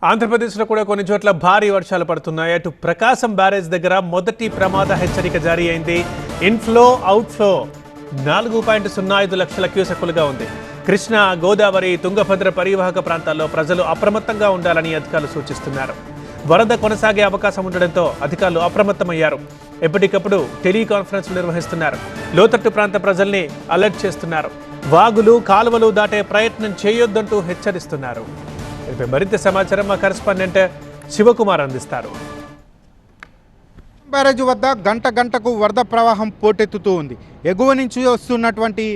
ఆంధ్రప్రదేశ్లో కూడా కొన్ని చోట్ల భారీ వర్షాలు పడుతున్నాయి. అటు ప్రకాశం బ్యారేజ్ దగ్గర మొదటి ప్రమాద హెచ్చరిక జారీ అయింది. ఇన్ఫ్లో అవుట్ఫ్లో 4.05 లక్షల క్యూసెక్కులుగా ఉంది. కృష్ణా, గోదావరి, తుంగభద్ర పరివాహక ప్రాంతాల్లో ప్రజలు అప్రమత్తంగా ఉండాలని అధికారులు సూచిస్తున్నారు. వరద కొనసాగే అవకాశం ఉండడంతో అధికారులు అప్రమత్తమయ్యారు. ఎప్పటికప్పుడు టెలికాన్ఫరెన్స్లు నిర్వహిస్తున్నారు. లోతట్టు ప్రాంత ప్రజల్ని అలర్ట్ చేస్తున్నారు. వాగులు, కాలువలు దాటే ప్రయత్నం చేయొద్దంటూ హెచ్చరిస్తున్నారు. మరింత సమాచారం మా కరెస్పాండెంట్ శివకుమార్ అందిస్తారు. బ్యారేజ్ వద్ద గంటకు వరద ప్రవాహం పోటెత్తుతూ ఉంది. ఎగువ నుంచి వస్తున్నటువంటి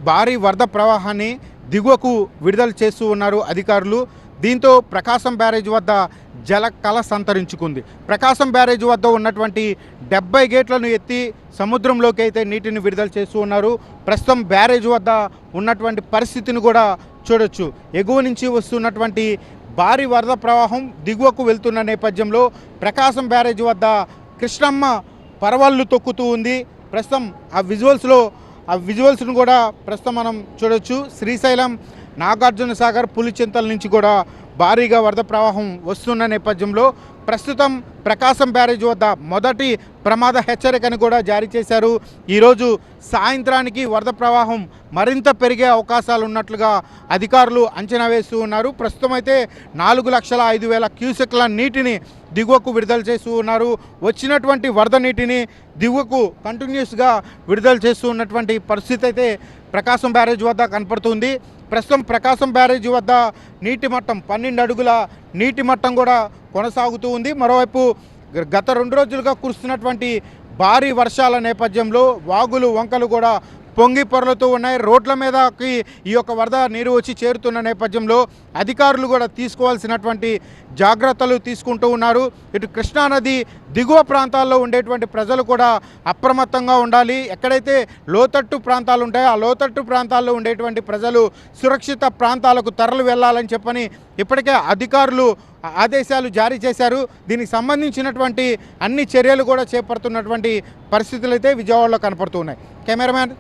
భారీ వరద ప్రవాహాన్ని దిగువకు విడుదల చేస్తూ ఉన్నారు అధికారులు. దీంతో ప్రకాశం బ్యారేజ్ వద్ద జల కళ సంతరించుకుంది. ప్రకాశం బ్యారేజ్ వద్ద ఉన్నటువంటి 70 గేట్లను ఎత్తి సముద్రంలోకి అయితే నీటిని విడుదల చేస్తూ ఉన్నారు. ప్రస్తుతం బ్యారేజ్ వద్ద ఉన్నటువంటి పరిస్థితిని కూడా చూడొచ్చు. ఎగువ నుంచి వస్తున్నటువంటి భారీ వరద ప్రవాహం దిగువకు వెళ్తున్న నేపథ్యంలో ప్రకాశం బ్యారేజ్ వద్ద కృష్ణమ్మ పరవళ్ళు తొక్కుతూ ఉంది. ప్రస్తుతం ఆ విజువల్స్ను కూడా ప్రస్తుతం మనం చూడొచ్చు. శ్రీశైలం, నాగార్జున సాగర్, పులిచింతల నుంచి కూడా భారీగా వరద ప్రవాహం వస్తున్న నేపథ్యంలో ప్రస్తుతం ప్రకాశం బ్యారేజ్ వద్ద మొదటి ప్రమాద హెచ్చరికను కూడా జారీ చేశారు. ఈరోజు సాయంత్రానికి వరద ప్రవాహం మరింత పెరిగే అవకాశాలు ఉన్నట్లుగా అధికారులు అంచనా వేస్తూ ఉన్నారు. ప్రస్తుతం అయితే 4,05,000 క్యూసెక్ల నీటిని దిగువకు విడుదల చేస్తూ ఉన్నారు. వచ్చినటువంటి వరద నీటిని దిగువకు కంటిన్యూస్గా విడుదల చేస్తూ ఉన్నటువంటి పరిస్థితి అయితే ప్రకాశం బ్యారేజ్ వద్ద కనపడుతుంది. ప్రస్తుతం ప్రకాశం బ్యారేజ్ వద్ద నీటి మట్టం 12 అడుగుల నీటి మట్టం కూడా కొనసాగుతూ ఉంది. మరోవైపు గత 2 రోజులుగా కురుస్తున్నటువంటి భారీ వర్షాల నేపథ్యంలో వాగులు, వంకలు కూడా పొంగి పొరలుతూ ఉన్నాయి. రోడ్ల మీదకి ఈ యొక్క వరద నీరు వచ్చి చేరుతున్న నేపథ్యంలో అధికారులు కూడా తీసుకోవాల్సినటువంటి జాగ్రత్తలు తీసుకుంటూ ఉన్నారు. ఇటు కృష్ణానది దిగువ ప్రాంతాల్లో ఉండేటువంటి ప్రజలు కూడా అప్రమత్తంగా ఉండాలి. ఎక్కడైతే లోతట్టు ప్రాంతాలు ఉంటాయో ఆ లోతట్టు ప్రాంతాల్లో ఉండేటువంటి ప్రజలు సురక్షిత ప్రాంతాలకు తరలి వెళ్ళాలని చెప్పని ఇప్పటికే అధికారులు ఆదేశాలు జారీ చేశారు. దీనికి సంబంధించినటువంటి అన్ని చర్యలు కూడా చేపడుతున్నటువంటి పరిస్థితులు అయితే విజయవాడలో కనపడుతున్నాయి. కెమెరామ్యాన్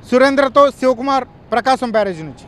సురేంద్రతో శివకుమార్, ప్రకాశం బ్యారేజ్ నుంచి.